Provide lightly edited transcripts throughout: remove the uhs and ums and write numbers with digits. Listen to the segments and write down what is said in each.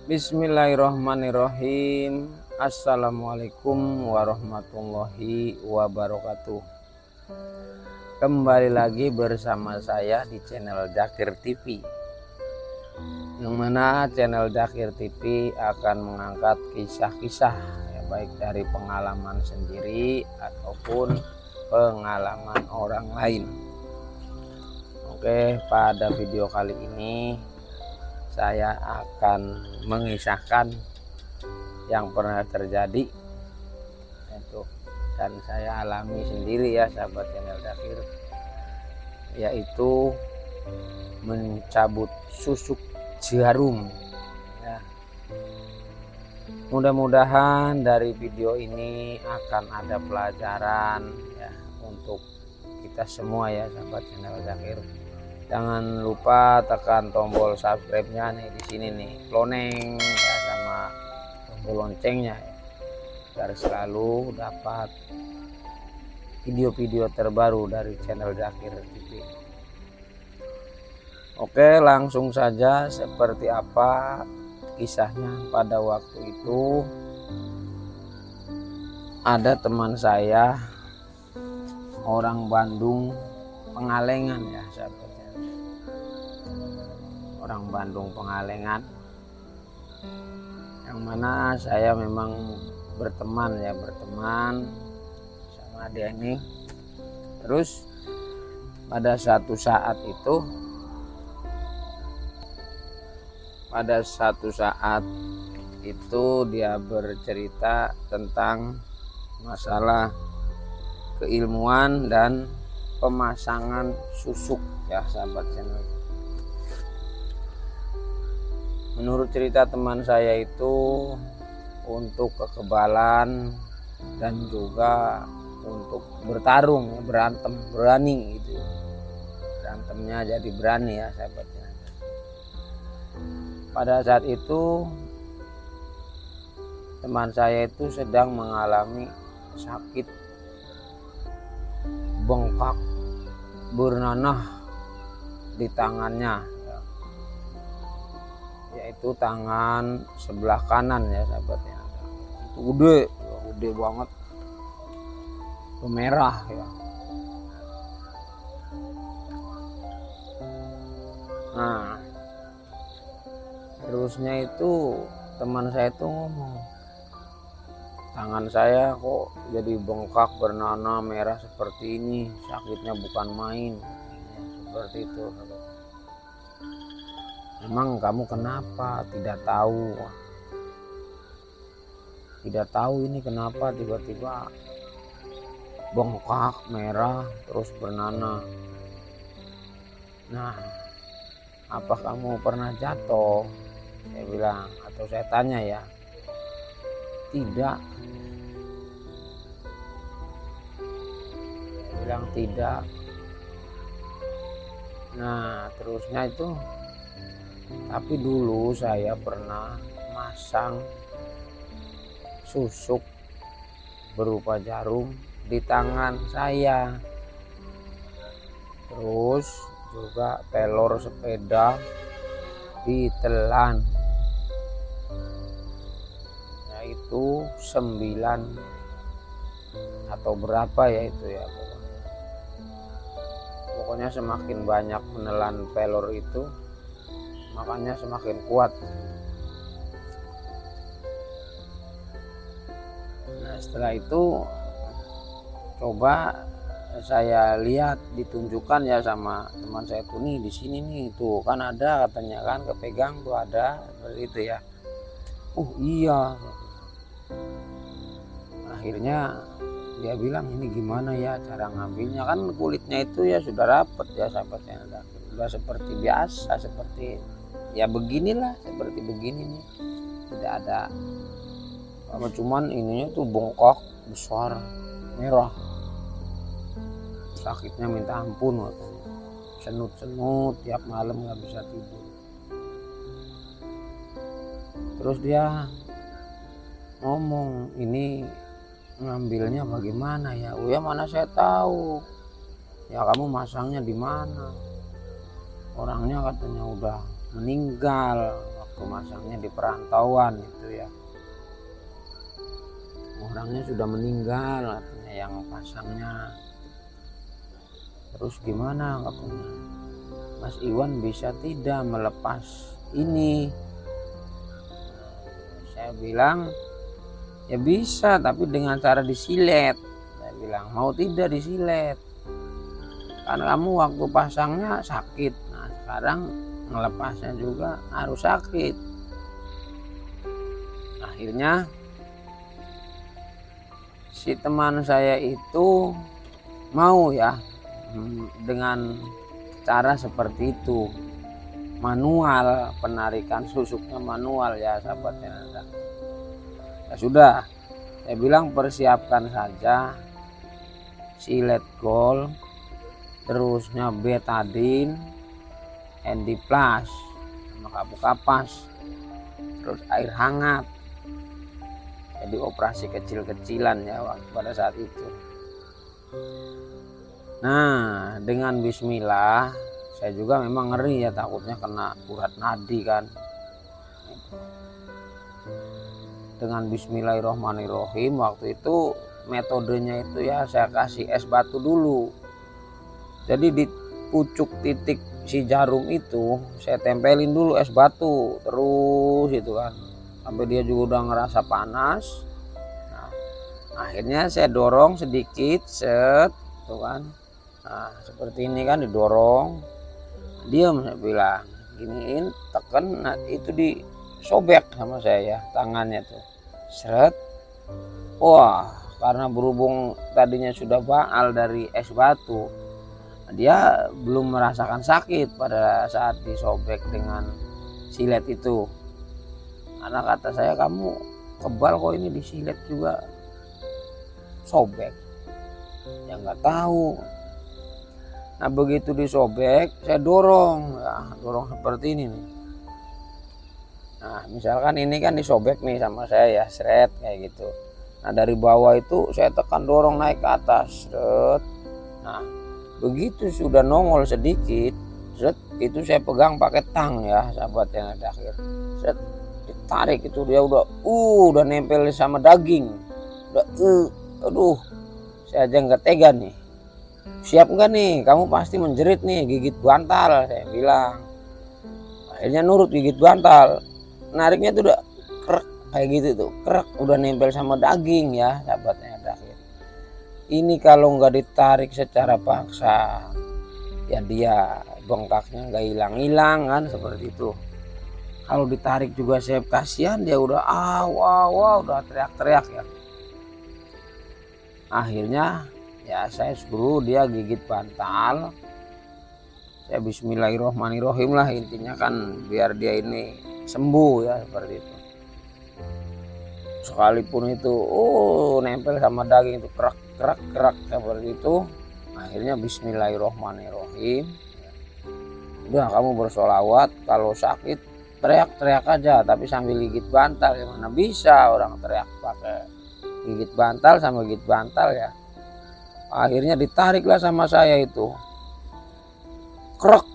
Bismillahirrahmanirrahim. Assalamualaikum warahmatullahi wabarakatuh. Kembali lagi bersama saya di channel Dzakir TV, yang mana channel Dzakir TV akan mengangkat kisah-kisah ya, baik dari pengalaman sendiri ataupun pengalaman orang lain. Oke, pada video kali ini saya akan mengisahkan yang pernah terjadi itu dan saya alami sendiri ya sahabat channel Dzakir, yaitu mencabut susuk jarum ya. Mudah-mudahan dari video ini akan ada pelajaran ya untuk kita semua ya sahabat channel Dzakir. Jangan lupa tekan tombol subscribe-nya nih di sini nih, lonceng ya, sama tombol loncengnya ya, biar selalu dapat video-video terbaru dari channel Dzakir TV. Oke, langsung saja seperti apa kisahnya. Pada waktu itu ada teman saya orang Bandung Pengalengan ya sahabat, orang Bandung Pengalengan, yang mana saya memang berteman sama dia ini. Terus pada satu saat itu dia bercerita tentang masalah keilmuan dan pemasangan susuk ya sahabat channel. Menurut cerita teman saya itu, untuk kekebalan dan juga untuk bertarung, berantem, berani gitu. Berantemnya jadi berani ya sahabatnya. Pada saat itu teman saya itu sedang mengalami sakit bengkak bernanah di tangannya, yaitu tangan sebelah kanan ya sahabatnya. Itu gede banget, itu merah ya. Nah, terusnya itu teman saya itu ngomong, tangan saya kok jadi bengkak bernanah merah seperti ini, sakitnya bukan main ya, seperti itu. Emang kamu kenapa? Tidak tahu ini kenapa tiba-tiba bengkak merah terus bernanah. Nah, apa kamu pernah jatuh? Saya bilang, atau saya tanya ya. Tidak. Saya bilang tidak. Nah, terusnya itu, tapi dulu saya pernah masang susuk berupa jarum di tangan saya. Terus juga pelor sepeda ditelan. Itu 9 atau berapa ya itu ya, pokoknya semakin banyak menelan pelor itu makanya semakin kuat. Nah, setelah itu coba saya lihat, ditunjukkan ya sama teman saya tuh, nih di sini nih tuh kan ada katanya kan, kepegang tuh ada seperti itu ya. Iya. Akhirnya dia bilang, ini gimana ya cara ngambilnya, kan kulitnya itu ya sudah rapet ya sahabatnya, udah seperti biasa, seperti ya beginilah, seperti begini nih, tidak ada apa, cuman ininya tuh bengkak besar merah, sakitnya minta ampun katanya, senut-senut tiap malam nggak bisa tidur. Terus dia ngomong, ini ngambilnya bagaimana ya? Oh ya, mana saya tahu. Ya kamu masangnya di mana? Orangnya katanya udah meninggal waktu masangnya di perantauan itu ya. Orangnya sudah meninggal katanya yang pasangnya. Terus gimana katanya, Mas Iwan bisa tidak melepas ini? Saya bilang ya bisa, tapi dengan cara disilet. Saya bilang mau tidak disilet, kan kamu waktu pasangnya sakit, nah sekarang melepasnya juga harus sakit. Akhirnya si teman saya itu mau ya dengan cara seperti itu, manual, penarikan susuknya manual ya sahabatnya. Ya sudah, saya bilang persiapkan saja silet gold, terusnya betadine, Handyplus sama kapuk kapas, terus air hangat. Jadi operasi kecil-kecilan ya pada saat itu. Nah, dengan bismillah, saya juga memang ngeri ya, takutnya kena urat nadi kan. Dengan bismillahirrohmanirrohim, waktu itu metodenya itu ya saya kasih es batu dulu. Jadi di pucuk titik si jarum itu saya tempelin dulu es batu terus itu kan, sampai dia juga udah ngerasa panas. Nah, akhirnya saya dorong sedikit, set tuh kan. Nah, seperti ini kan, didorong, diam, saya bilang giniin, tekan, nah itu disobek sama saya ya tangannya tuh, seret. Wah, karena berhubung tadinya sudah baal dari es batu, dia belum merasakan sakit pada saat disobek dengan silet itu. Karena kata saya, kamu kebal kok ini disilet juga sobek. Ya nggak tahu. Nah begitu disobek, saya dorong, ya, dorong seperti ini nih. Nah misalkan ini kan disobek nih sama saya ya, seret kayak gitu. Nah dari bawah itu saya tekan dorong naik ke atas, seret. Nah begitu sudah nongol sedikit, seret, itu saya pegang pakai tang ya sahabat yang ada akhir. Seret, ditarik itu dia udah nempel sama daging. Udah aduh, saya aja nggak tega nih. Siap nggak nih, kamu pasti menjerit nih, gigit bantal, saya bilang. Akhirnya nurut, gigit bantal. Nariknya tuh udah krek kayak gitu tuh, krek, udah nempel sama daging ya sahabatnya terakhir. Ini kalau nggak ditarik secara paksa ya dia bengkaknya nggak hilang-hilang kan, seperti itu. Kalau ditarik juga saya kasihan, dia udah udah teriak-teriak ya. Akhirnya ya saya suruh dia gigit bantal. Saya bismillahirrohmanirrohim lah, intinya kan biar dia ini sembuh ya seperti itu. Sekalipun itu nempel sama daging itu kerak seperti itu. Akhirnya bismillahirrohmanirrohim. Udah, kamu bersolawat, kalau sakit teriak-teriak aja, tapi sambil gigit bantal. Gimana bisa orang teriak pakai gigit bantal sama gigit bantal ya. Akhirnya ditariklah sama saya itu, krek,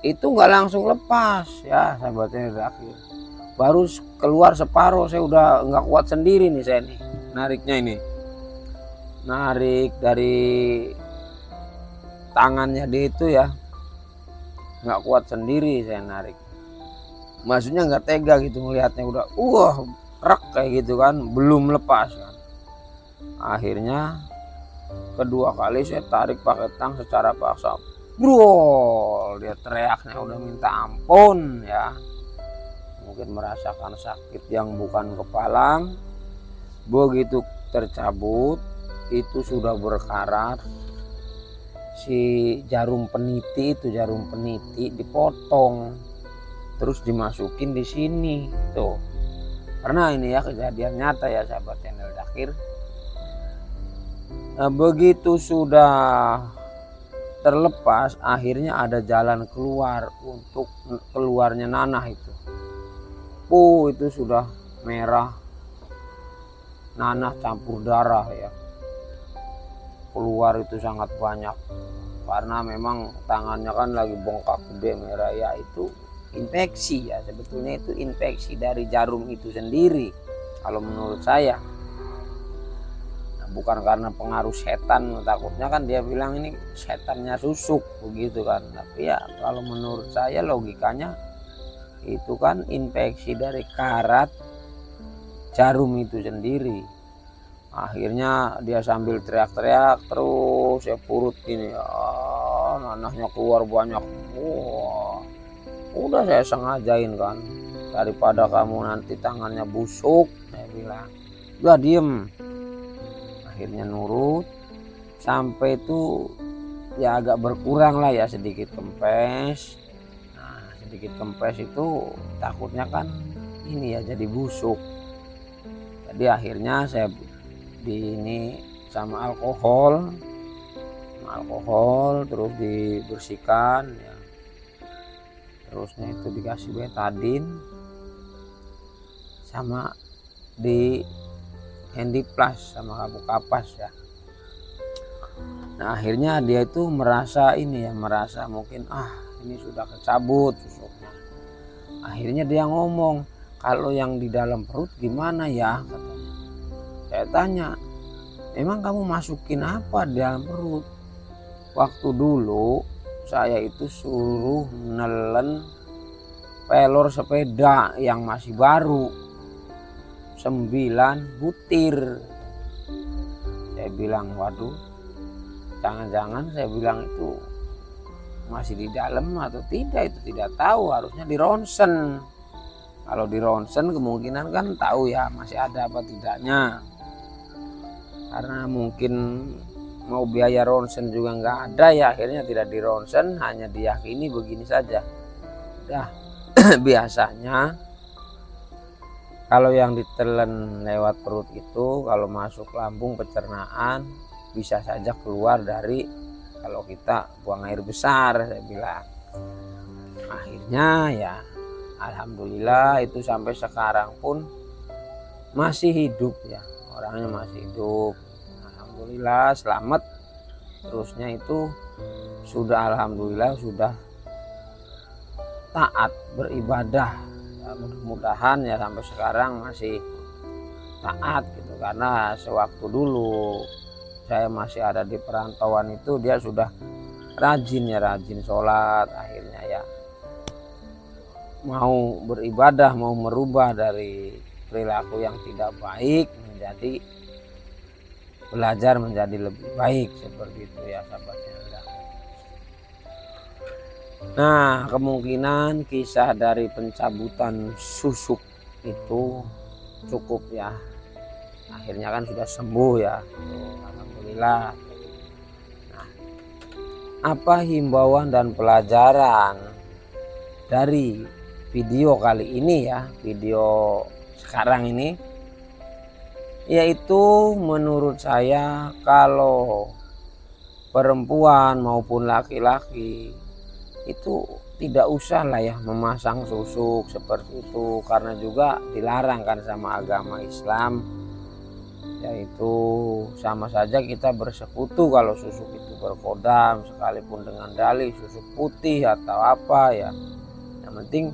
itu nggak langsung lepas ya sahabatnya terakhir. Baru keluar separuh, saya udah nggak kuat sendiri nih saya nih nariknya ini. Narik dari tangannya dia itu ya, nggak kuat sendiri saya narik. Maksudnya nggak tega gitu melihatnya, udah krek kayak gitu kan, belum lepas kan. Akhirnya kedua kali saya tarik pakai tang secara paksa, bro, dia teriaknya udah minta ampun ya. Mungkin merasakan sakit yang bukan kepalang. Begitu tercabut, itu sudah berkarat. Si jarum peniti dipotong, terus dimasukin di sini tuh. Karena ini ya kejadian nyata ya sahabat channel Dakir. Nah, begitu sudah terlepas, akhirnya ada jalan keluar untuk keluarnya nanah itu. Itu sudah merah, nanah campur darah ya. Keluar itu sangat banyak karena memang tangannya kan lagi bengkak gede merah ya, itu infeksi ya, sebetulnya itu infeksi dari jarum itu sendiri kalau menurut saya. Nah, bukan karena pengaruh setan, takutnya kan dia bilang ini setannya susuk begitu kan, tapi ya kalau menurut saya logikanya itu kan infeksi dari karat jarum itu sendiri. Akhirnya dia sambil teriak-teriak terus ya, perut gini, nanahnya keluar banyak. Wah, udah saya sengajain kan, daripada kamu nanti tangannya busuk, saya bilang udah diem. Akhirnya nurut sampai itu ya agak berkurang lah ya, sedikit kempes. Nah, sedikit kempes itu takutnya kan ini ya jadi busuk. Jadi akhirnya saya di ini sama alkohol terus dibersihkan ya, terusnya itu dikasih betadin sama di handiplas sama kabuk kapas ya. Nah akhirnya dia itu merasa ini ya, merasa mungkin ini sudah kecabut susuknya. Akhirnya dia ngomong, kalau yang di dalam perut gimana ya, katanya. Saya tanya, emang kamu masukin apa di dalam perut? Waktu dulu saya itu suruh nelen pelor sepeda yang masih baru 9 butir. Saya bilang waduh, jangan-jangan saya bilang itu masih di dalam atau tidak, itu tidak tahu, harusnya di ronsen. Kalau di ronsen kemungkinan kan tahu ya masih ada apa tidaknya. Karena mungkin mau biaya ronsen juga nggak ada ya, akhirnya tidak di ronsen, hanya diyakini begini saja. Dah biasanya kalau yang ditelan lewat perut itu kalau masuk lambung pencernaan bisa saja keluar dari kalau kita buang air besar, saya bilang. Akhirnya ya alhamdulillah itu sampai sekarang pun masih hidup ya, orangnya masih hidup, alhamdulillah selamat. Terusnya itu sudah alhamdulillah sudah taat beribadah ya, mudah-mudahan ya sampai sekarang masih taat gitu. Karena sewaktu dulu saya masih ada di perantauan itu dia sudah rajin sholat. Akhirnya ya mau beribadah, mau merubah dari perilaku yang tidak baik menjadi belajar menjadi lebih baik, seperti itu ya sahabatnya. Nah kemungkinan kisah dari pencabutan susuk itu cukup ya, akhirnya kan sudah sembuh ya, alhamdulillah. Nah, apa himbauan dan pelajaran dari video kali ini ya, video sekarang ini, yaitu menurut saya kalau perempuan maupun laki-laki itu tidak usah lah ya memasang susuk seperti itu, karena juga dilarang kan sama agama Islam, yaitu sama saja kita bersekutu kalau susuk itu berkodam, sekalipun dengan dalih susuk putih atau apa ya. Yang penting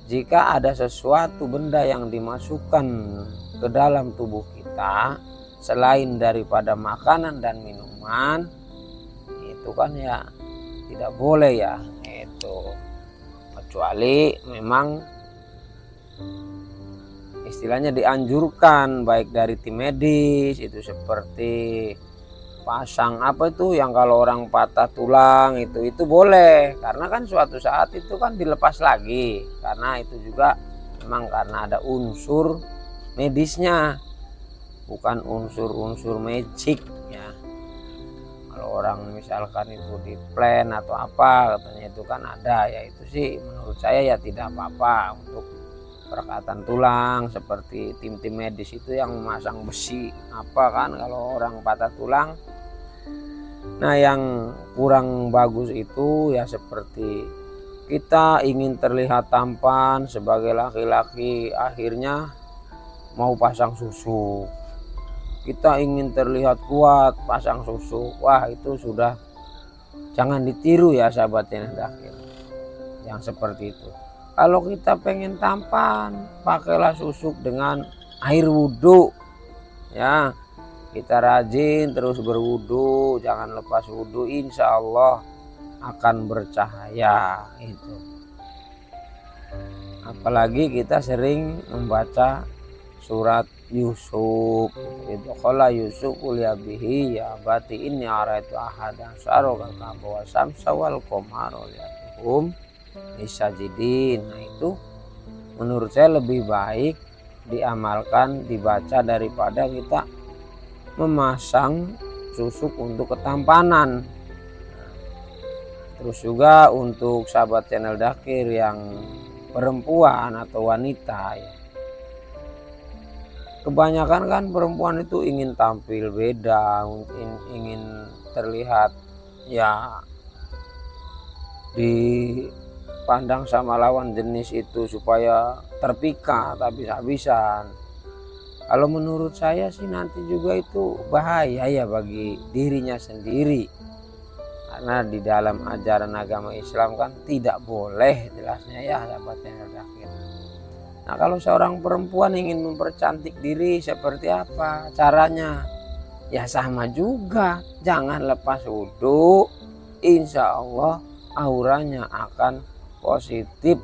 jika ada sesuatu benda yang dimasukkan ke dalam tubuh kita selain daripada makanan dan minuman, itu kan ya tidak boleh ya, itu kecuali memang istilahnya dianjurkan baik dari tim medis, itu seperti pasang apa itu yang kalau orang patah tulang itu boleh, karena kan suatu saat itu kan dilepas lagi, karena itu juga memang karena ada unsur medisnya, bukan unsur magic ya. Kalau orang misalkan itu di plan atau apa katanya itu kan ada ya, itu sih menurut saya ya tidak apa-apa untuk perekatan tulang, seperti tim-tim medis itu yang memasang besi apa kan kalau orang patah tulang. Nah yang kurang bagus itu ya seperti kita ingin terlihat tampan sebagai laki-laki, akhirnya mau pasang susu. Kita ingin terlihat kuat, pasang susu. Wah itu sudah jangan ditiru ya sahabat yang akhir. yang seperti itu. Kalau kita pengen tampan, pakailah susuk dengan air wudhu ya. Kita rajin terus berwudhu, jangan lepas wudhu, insya Allah akan bercahaya itu. Apalagi kita sering membaca surat Yusuf itu, qala Yusuf liabihi ya bati inni araitu ahadan syaraka wa samsa wal qamara liyatuhum isajidin. Nah itu menurut saya lebih baik diamalkan, dibaca daripada kita memasang susuk untuk ketampanan. Terus juga untuk sahabat channel Dakir yang perempuan atau wanita ya, kebanyakan kan perempuan itu ingin tampil beda, ingin terlihat ya dipandang sama lawan jenis itu supaya terpikat habis-habisan. Kalau menurut saya sih nanti juga itu bahaya ya bagi dirinya sendiri, karena di dalam ajaran agama Islam kan tidak boleh jelasnya ya sahabat channel Dakir. Nah kalau seorang perempuan ingin mempercantik diri seperti apa caranya? Ya sama juga, jangan lepas wudhu, insya Allah auranya akan positif.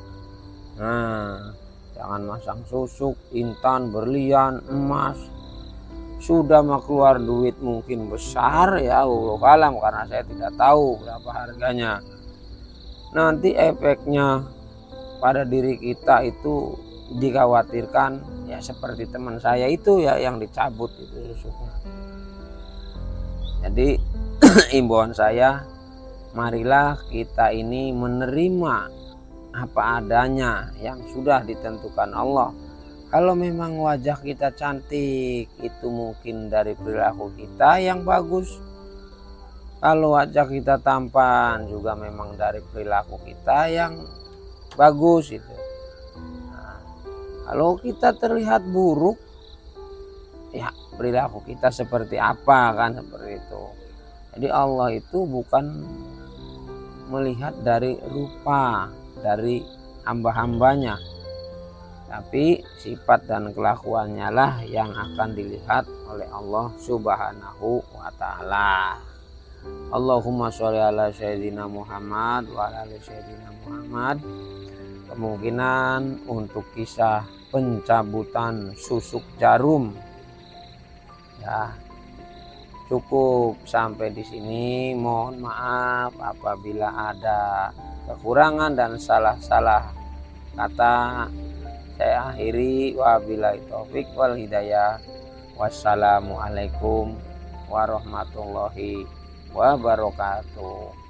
Nah jangan masang susuk, intan, berlian, emas. Sudah mah keluar duit mungkin besar ya, wallahu alam, karena saya tidak tahu berapa harganya. Nanti efeknya pada diri kita itu dikhawatirkan ya seperti teman saya itu ya yang dicabut itu susuknya. Jadi imbauan saya, marilah kita ini menerima apa adanya yang sudah ditentukan Allah. Kalau memang wajah kita cantik, itu mungkin dari perilaku kita yang bagus. Kalau wajah kita tampan juga memang dari perilaku kita yang bagus itu. Nah, kalau kita terlihat buruk, ya perilaku kita seperti apa kan, seperti itu. Jadi Allah itu bukan melihat dari rupa dari hamba-hambanya, tapi sifat dan kelakuannya lah yang akan dilihat oleh Allah Subhanahu wa ta'ala. Allahumma sholli ala sayyidina Muhammad wa ala ali sayyidina Muhammad. Kemungkinan untuk kisah pencabutan susuk jarum ya cukup sampai di sini. Mohon maaf apabila ada kekurangan dan salah-salah kata. Saya akhiri, wabillahi taufik wal hidayah. Wassalamualaikum warahmatullahi wabarakatuh.